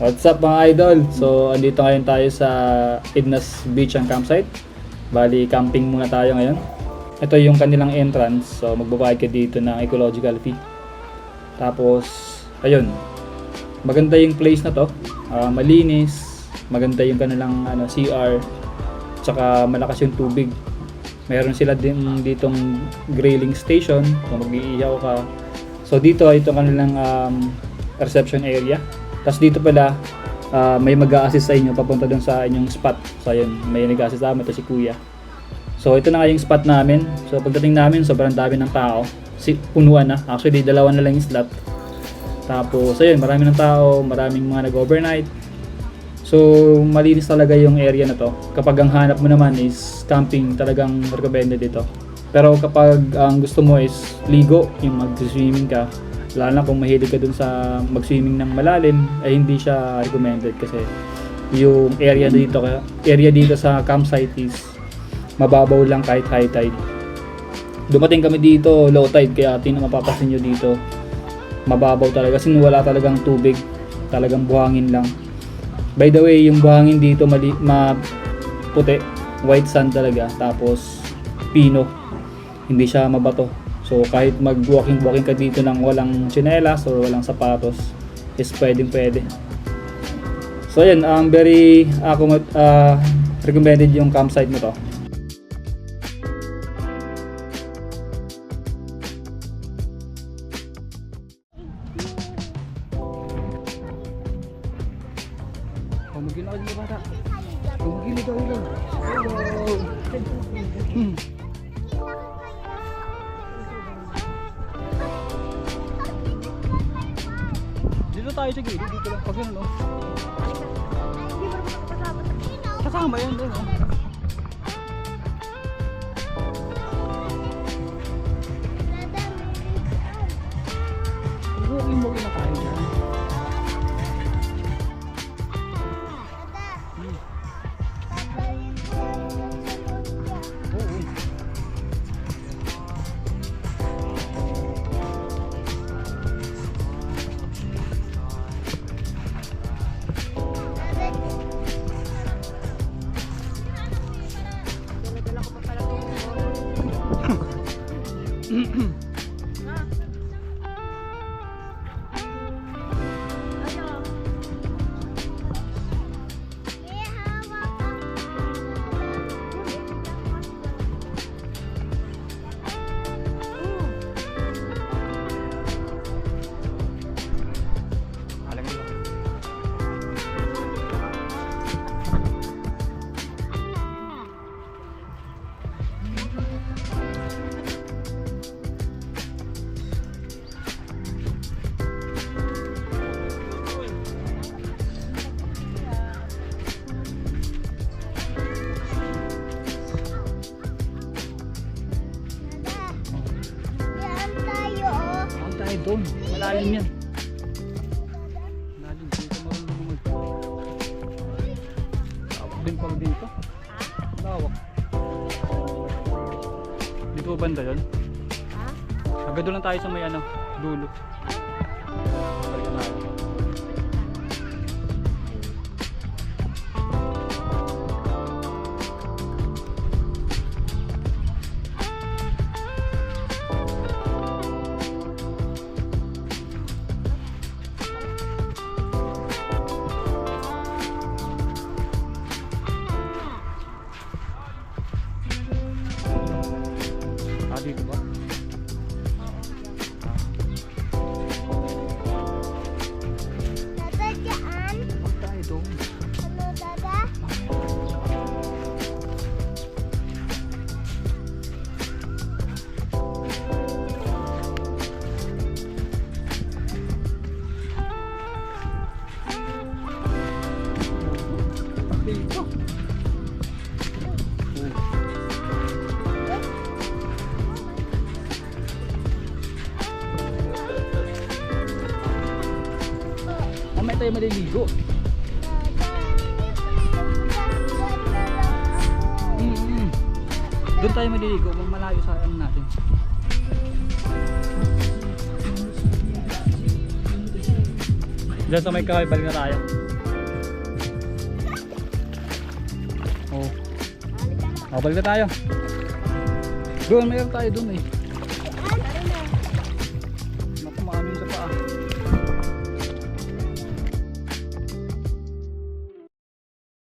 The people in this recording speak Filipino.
What's up mga idol? So, andito ngayon tayo sa Edna's Beach and Campsite. Bali, camping muna tayo ngayon. Ito yung kanilang entrance. So, magbabayad ka dito ng ecological fee. Tapos, ayun. Maganda yung place na to. Malinis. Maganda yung kanilang CR. Tsaka malakas yung tubig. Meron sila din ditong grilling station. Kung mag-iihaw ka. So, dito ito kanilang reception area. Tapos dito pala, may mag-a-assist sa inyo papunta dun sa inyong spot. So ayun, may nag-a-assist sa amin, ito si Kuya. So ito na nga yung spot namin. So pagdating namin, sobrang dami ng tao. Punuan na. Actually, dalawa na lang yung slot. Tapos ayun, marami ng tao, maraming mga nag-overnight. So malinis talaga yung area na to. Kapag ang hanap mo naman is camping, talagang recommended ito. Pero kapag ang gusto mo is ligo, yung mag-swimming ka, lalo na kung mahilig ka dun sa mag-swimming ng malalim, ay hindi siya recommended kasi yung area dito sa campsite is mababaw lang kahit high tide. Dumating kami dito low tide, kaya tingnan mapapasin nyo dito mababaw talaga kasi wala talagang tubig, talagang buhangin lang. By the way, yung buhangin dito puti, white sand talaga, tapos pino, hindi siya mabato. So kahit mag-walking ka dito ng walang tsinelas or walang sapatos is pwede. So ayan, very recommended yung campsite na to. Pamugin ako dito bata. Pamugin ito ulo. Dito tayo sa gilid, dito lang. Pag yun, no? Kasama yan doon, no? Huwagin mo kinakain dyan. Doon, malalim yan. Malalim, dito marunong lawak din pala dito. Lawak. Dito ba banda yun? Agad doon lang tayo sa may dulo. Balikan natin. Dito ba? Dada dyan? Huwag tayo doon. Ano dada? Dito. Mamaya tayo maliligo. Doon tayo maliligo, malayo sa natin. Diyan sa may kahoy, balik na tayo. Balik na tayo. Doon, mayroon tayo doon eh.